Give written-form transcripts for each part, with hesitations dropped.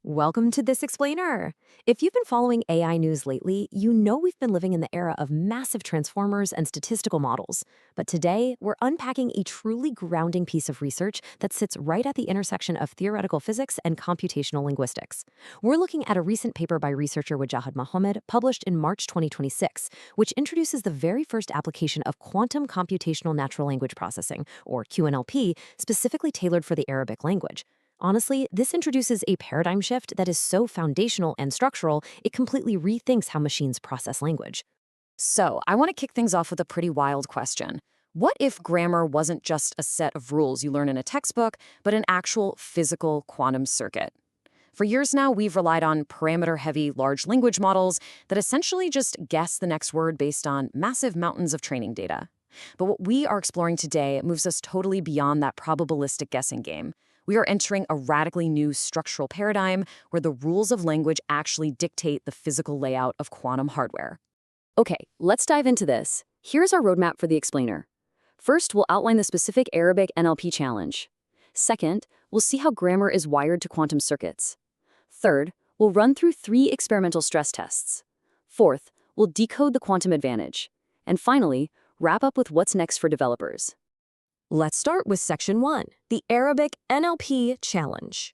Welcome to This Explainer. If you've been following AI news lately, you know we've been living in the era of massive transformers and statistical models. But today, we're unpacking a truly grounding piece of research that sits right at the intersection of theoretical physics and computational linguistics. We're looking at a recent paper by researcher Wajahid Mohammed published in March 2026, which introduces the very first application of quantum computational natural language processing, or QNLP, specifically tailored for the Arabic language. Honestly, this introduces a paradigm shift that is so foundational and structural, it completely rethinks how machines process language. So, I want to kick things off with a pretty wild question. What if grammar wasn't just a set of rules you learn in a textbook, but an actual physical quantum circuit? For years now, we've relied on parameter-heavy large language models that essentially just guess the next word based on massive mountains of training data. But what we are exploring today moves us totally beyond that probabilistic guessing game. We are entering a radically new structural paradigm where the rules of language actually dictate the physical layout of quantum hardware. Okay, let's dive into this. Here's our roadmap for the explainer. First, we'll outline the specific Arabic NLP challenge. Second, we'll see how grammar is wired to quantum circuits. Third, we'll run through 3 experimental stress tests. Fourth, we'll decode the quantum advantage. And finally, wrap up with what's next for developers. Let's start with Section 1, the Arabic NLP Challenge.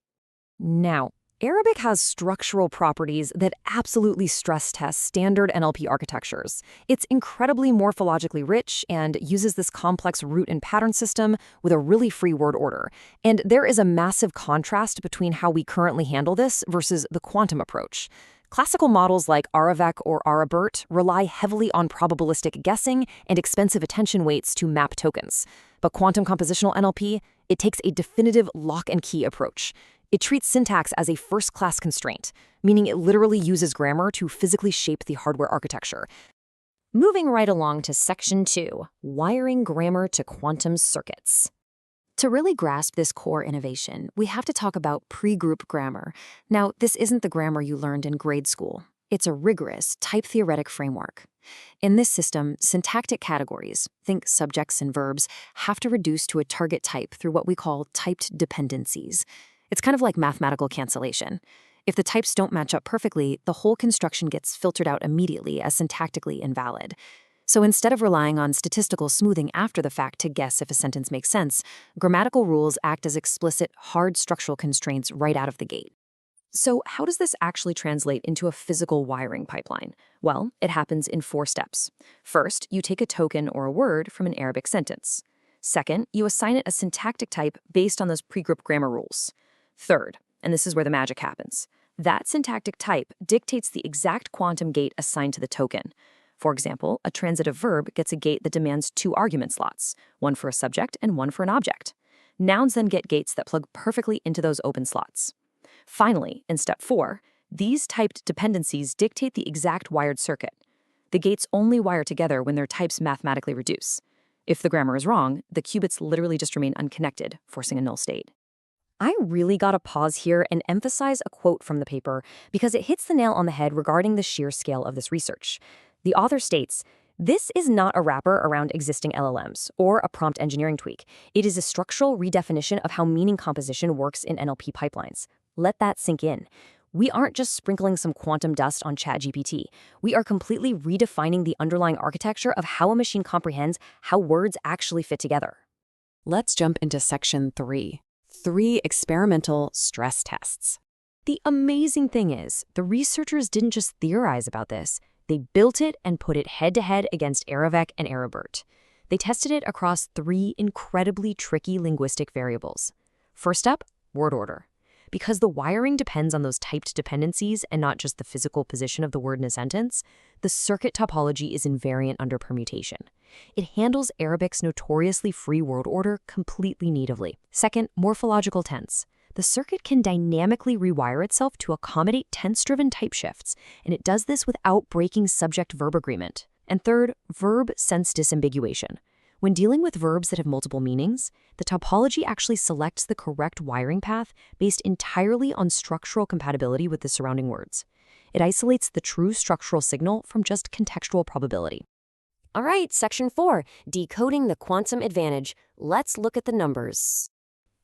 Now, Arabic has structural properties that absolutely stress test standard NLP architectures. It's incredibly morphologically rich and uses this complex root and pattern system with a really free word order. And there is a massive contrast between how we currently handle this versus the quantum approach. Classical models like AraVec or AraBERT rely heavily on probabilistic guessing and expensive attention weights to map tokens. But quantum compositional NLP, it takes a definitive lock and key approach. It treats syntax as a first-class constraint, meaning it literally uses grammar to physically shape the hardware architecture. Moving right along to Section 2, wiring grammar to quantum circuits. To really grasp this core innovation, we have to talk about pregroup grammar. Now, this isn't the grammar you learned in grade school. It's a rigorous, type-theoretic framework. In this system, syntactic categories, think subjects and verbs, have to reduce to a target type through what we call typed dependencies. It's kind of like mathematical cancellation. If the types don't match up perfectly, the whole construction gets filtered out immediately as syntactically invalid. So instead of relying on statistical smoothing after the fact to guess if a sentence makes sense, grammatical rules act as explicit, hard structural constraints right out of the gate. So how does this actually translate into a physical wiring pipeline? Well, it happens in 4 steps. First, you take a token or a word from an Arabic sentence. Second, you assign it a syntactic type based on those pregroup grammar rules. Third, and this is where the magic happens, that syntactic type dictates the exact quantum gate assigned to the token. For example, a transitive verb gets a gate that demands 2 argument slots, one for a subject and one for an object. Nouns then get gates that plug perfectly into those open slots. Finally, in step 4, these typed dependencies dictate the exact wired circuit. The gates only wire together when their types mathematically reduce. If the grammar is wrong, the qubits literally just remain unconnected, forcing a null state. I really gotta pause here and emphasize a quote from the paper because it hits the nail on the head regarding the sheer scale of this research. The author states, "This is not a wrapper around existing LLMs or a prompt engineering tweak. It is a structural redefinition of how meaning composition works in NLP pipelines. Let that sink in. We aren't just sprinkling some quantum dust on ChatGPT. We are completely redefining the underlying architecture of how a machine comprehends how words actually fit together." Let's jump into Section 3. 3 experimental stress tests. The amazing thing is, the researchers didn't just theorize about this. They built it and put it head-to-head against AraVec and AraBERT. They tested it across 3 incredibly tricky linguistic variables. First up, word order. Because the wiring depends on those typed dependencies and not just the physical position of the word in a sentence, the circuit topology is invariant under permutation. It handles Arabic's notoriously free word order completely natively. Second, morphological tense. The circuit can dynamically rewire itself to accommodate tense-driven type shifts, and it does this without breaking subject-verb agreement. And third, verb sense disambiguation. When dealing with verbs that have multiple meanings, the topology actually selects the correct wiring path based entirely on structural compatibility with the surrounding words. It isolates the true structural signal from just contextual probability. All right, Section 4, decoding the quantum advantage. Let's look at the numbers.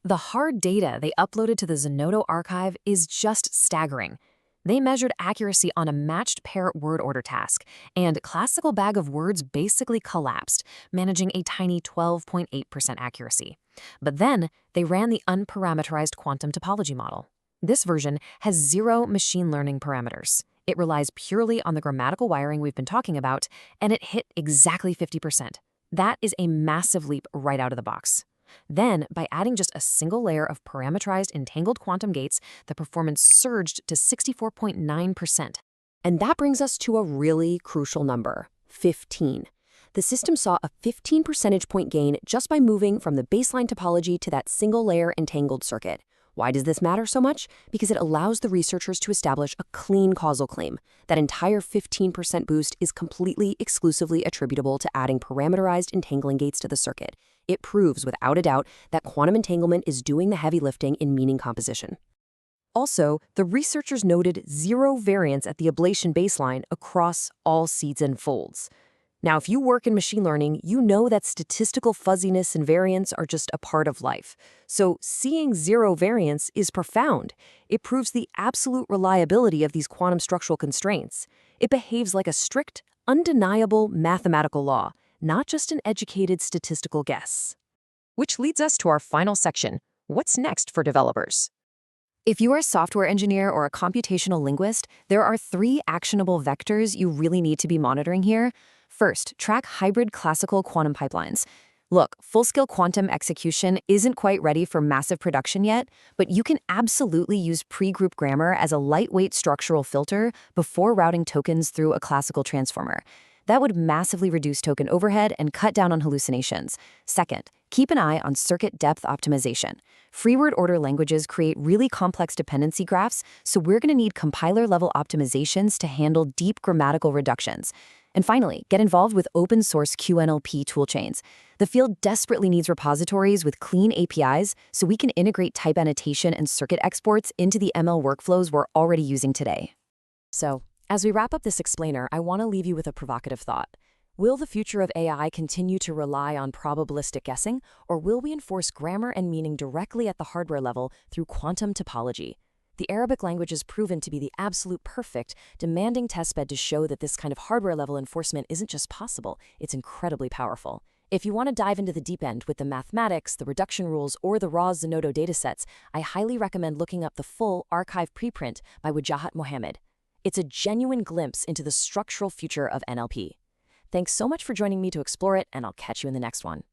The hard data they uploaded to the Zenodo archive is just staggering. They measured accuracy on a matched pair word order task, and classical bag of words basically collapsed, managing a tiny 12.8% accuracy. But then, they ran the unparameterized quantum topology model. This version has 0 machine learning parameters. It relies purely on the grammatical wiring we've been talking about, and it hit exactly 50%. That is a massive leap right out of the box. Then, by adding just a single layer of parameterized entangled quantum gates, the performance surged to 64.9%. And that brings us to a really crucial number, 15. The system saw a 15 percentage point gain just by moving from the baseline topology to that single layer entangled circuit. Why does this matter so much? Because it allows the researchers to establish a clean causal claim. That entire 15% boost is completely exclusively attributable to adding parameterized entangling gates to the circuit. It proves without a doubt that quantum entanglement is doing the heavy lifting in meaning composition. Also, the researchers noted 0 variance at the ablation baseline across all seeds and folds. Now, if you work in machine learning, you know that statistical fuzziness and variance are just a part of life. So seeing 0 variance is profound. It proves the absolute reliability of these quantum structural constraints. It behaves like a strict, undeniable mathematical law, not just an educated statistical guess. Which leads us to our final section. What's next for developers? If you are a software engineer or a computational linguist, there are 3 actionable vectors you really need to be monitoring here. First, track hybrid classical quantum pipelines. Look, full-scale quantum execution isn't quite ready for massive production yet, but you can absolutely use pregroup grammar as a lightweight structural filter before routing tokens through a classical transformer. That would massively reduce token overhead and cut down on hallucinations. Second, keep an eye on circuit depth optimization. Free word order languages create really complex dependency graphs, so we're going to need compiler-level optimizations to handle deep grammatical reductions. And finally, get involved with open-source QNLP toolchains. The field desperately needs repositories with clean APIs so we can integrate type annotation and circuit exports into the ML workflows we're already using today. So, as we wrap up this explainer, I want to leave you with a provocative thought. Will the future of AI continue to rely on probabilistic guessing, or will we enforce grammar and meaning directly at the hardware level through quantum topology? The Arabic language has proven to be the absolute perfect, demanding testbed to show that this kind of hardware-level enforcement isn't just possible, it's incredibly powerful. If you want to dive into the deep end with the mathematics, the reduction rules, or the raw Zenodo datasets, I highly recommend looking up the full archive preprint by Wajahat Mohammed. It's a genuine glimpse into the structural future of NLP. Thanks so much for joining me to explore it, and I'll catch you in the next one.